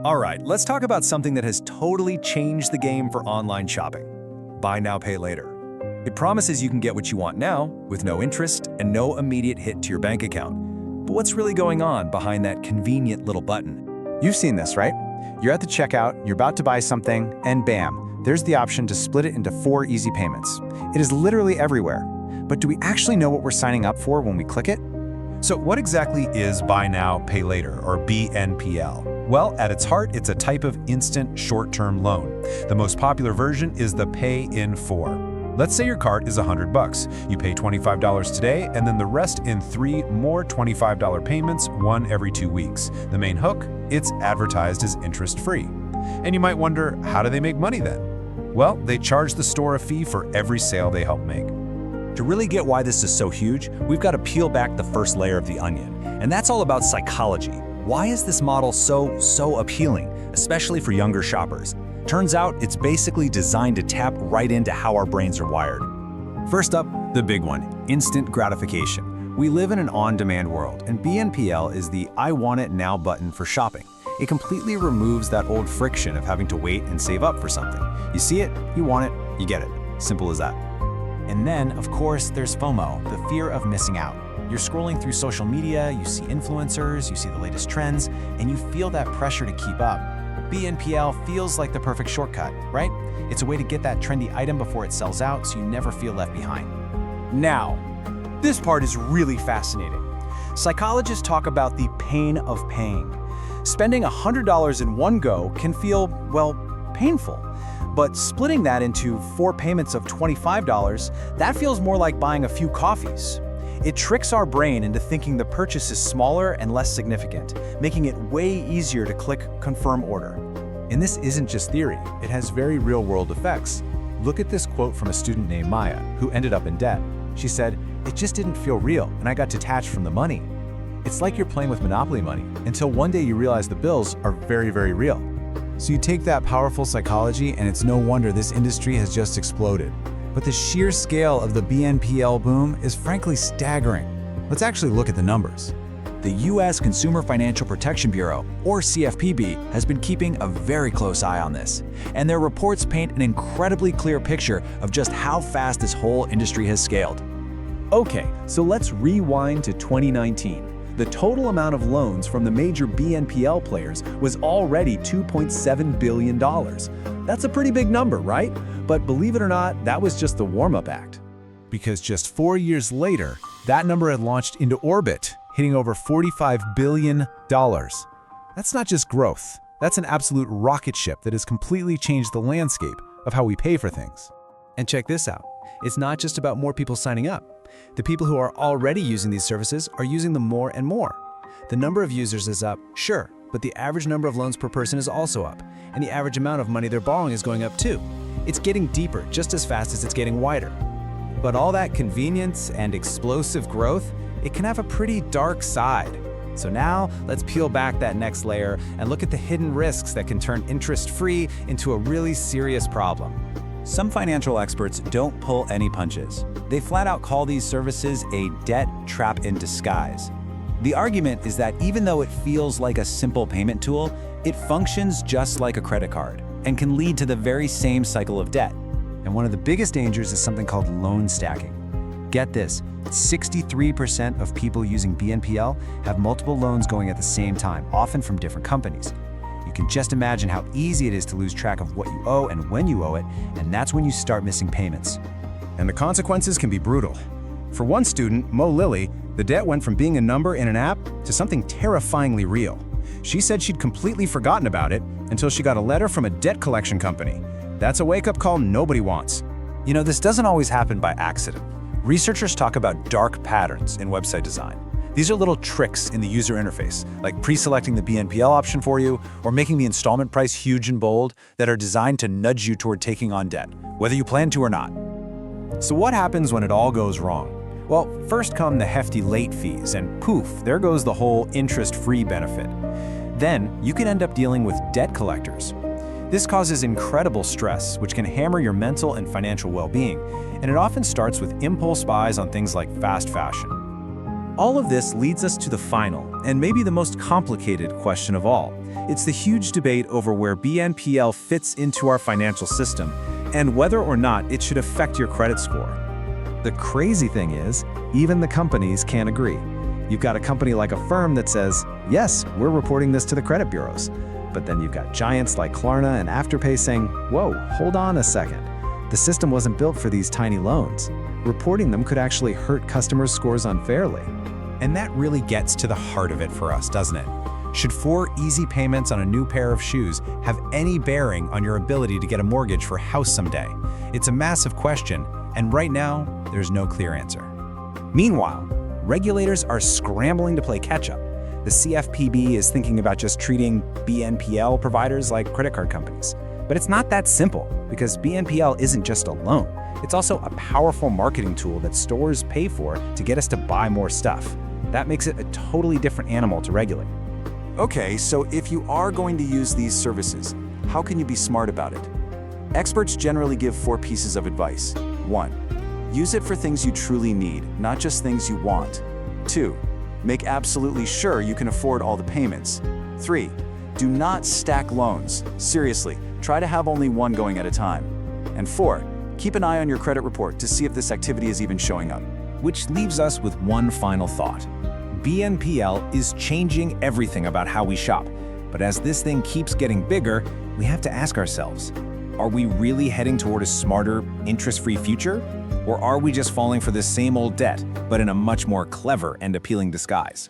All right, let's talk about something that has totally changed the game for online shopping. Buy now, pay later. It promises you can get what you want now with no interest and no immediate hit to your bank account. But what's really going on behind that convenient little button? You've seen this, right? You're at the checkout, you're about to buy something, and bam, there's the option to split it into 4 easy payments. It is literally everywhere. But do we actually know what we're signing up for when we click it? So what exactly is Buy Now, Pay Later, or BNPL? Well, at its heart, it's a type of instant short-term loan. The most popular version is the Pay in 4. Let's say your cart is $100. You pay $25 today, and then the rest in 3 more $25 payments, one every 2 weeks. The main hook? It's advertised as interest-free. And you might wonder, how do they make money then? Well, they charge the store a fee for every sale they help make. To really get why this is so huge, we've got to peel back the first layer of the onion. And that's all about psychology. Why is this model so appealing, especially for younger shoppers? Turns out it's basically designed to tap right into how our brains are wired. First up, the big one, instant gratification. We live in an on-demand world, and BNPL is the I want it now button for shopping. It completely removes that old friction of having to wait and save up for something. You see it, you want it, you get it. Simple as that. And then, of course, there's FOMO, the fear of missing out. You're scrolling through social media, you see influencers, you see the latest trends, and you feel that pressure to keep up. BNPL feels like the perfect shortcut, right? It's a way to get that trendy item before it sells out so you never feel left behind. Now, this part is really fascinating. Psychologists talk about the pain of paying. Spending $100 in one go can feel, well, painful. But splitting that into 4 payments of $25, that feels more like buying a few coffees. It tricks our brain into thinking the purchase is smaller and less significant, making it way easier to click Confirm Order. And this isn't just theory, it has very real-world effects. Look at this quote from a student named Maya, who ended up in debt. She said, "It just didn't feel real, and I got detached from the money." It's like you're playing with Monopoly money, until one day you realize the bills are very, very real. So you take that powerful psychology, and it's no wonder this industry has just exploded. But the sheer scale of the BNPL boom is frankly staggering. Let's actually look at the numbers. The U.S. Consumer Financial Protection Bureau, or CFPB, has been keeping a very close eye on this. And their reports paint an incredibly clear picture of just how fast this whole industry has scaled. Okay, so let's rewind to 2019. The total amount of loans from the major BNPL players was already $2.7 billion. That's a pretty big number, right? But believe it or not, that was just the warm-up act. Because just 4 years later, that number had launched into orbit, hitting over $45 billion. That's not just growth. That's an absolute rocket ship that has completely changed the landscape of how we pay for things. And check this out. It's not just about more people signing up. The people who are already using these services are using them more and more. The number of users is up, sure, but the average number of loans per person is also up, and the average amount of money they're borrowing is going up too. It's getting deeper just as fast as it's getting wider. But all that convenience and explosive growth, it can have a pretty dark side. So now, let's peel back that next layer and look at the hidden risks that can turn interest-free into a really serious problem. Some financial experts don't pull any punches. They flat out call these services a debt trap in disguise. The argument is that even though it feels like a simple payment tool, it functions just like a credit card and can lead to the very same cycle of debt. And one of the biggest dangers is something called loan stacking. Get this, 63% of people using BNPL have multiple loans going at the same time, often from different companies. You can just imagine how easy it is to lose track of what you owe and when you owe it, and that's when you start missing payments. And the consequences can be brutal. For one student, Mo Lilly, the debt went from being a number in an app to something terrifyingly real. She said she'd completely forgotten about it until she got a letter from a debt collection company. That's a wake-up call nobody wants. You know, this doesn't always happen by accident. Researchers talk about dark patterns in website design. These are little tricks in the user interface, like pre-selecting the BNPL option for you or making the installment price huge and bold, that are designed to nudge you toward taking on debt, whether you plan to or not. So what happens when it all goes wrong? Well, first come the hefty late fees, and poof, there goes the whole interest-free benefit. Then you can end up dealing with debt collectors. This causes incredible stress, which can hammer your mental and financial well-being, and it often starts with impulse buys on things like fast fashion. All of this leads us to the final, and maybe the most complicated question of all. It's the huge debate over where BNPL fits into our financial system, and whether or not it should affect your credit score. The crazy thing is, even the companies can't agree. You've got a company like Affirm that says, yes, we're reporting this to the credit bureaus. But then you've got giants like Klarna and Afterpay saying, whoa, hold on a second. The system wasn't built for these tiny loans. Reporting them could actually hurt customers' scores unfairly. And that really gets to the heart of it for us, doesn't it? Should 4 easy payments on a new pair of shoes have any bearing on your ability to get a mortgage for a house someday? It's a massive question, and right now, there's no clear answer. Meanwhile, regulators are scrambling to play catch-up. The CFPB is thinking about just treating BNPL providers like credit card companies. But it's not that simple, because BNPL isn't just a loan. It's also a powerful marketing tool that stores pay for to get us to buy more stuff. That makes it a totally different animal to regulate. Okay, so if you are going to use these services, how can you be smart about it? Experts generally give 4 pieces of advice. 1. Use it for things you truly need, not just things you want. 2. Make absolutely sure you can afford all the payments. 3. Do not stack loans. Seriously, try to have only one going at a time. And 4. Keep an eye on your credit report to see if this activity is even showing up. Which leaves us with one final thought. BNPL is changing everything about how we shop. But as this thing keeps getting bigger, we have to ask ourselves, are we really heading toward a smarter, interest-free future? Or are we just falling for the same old debt, but in a much more clever and appealing disguise?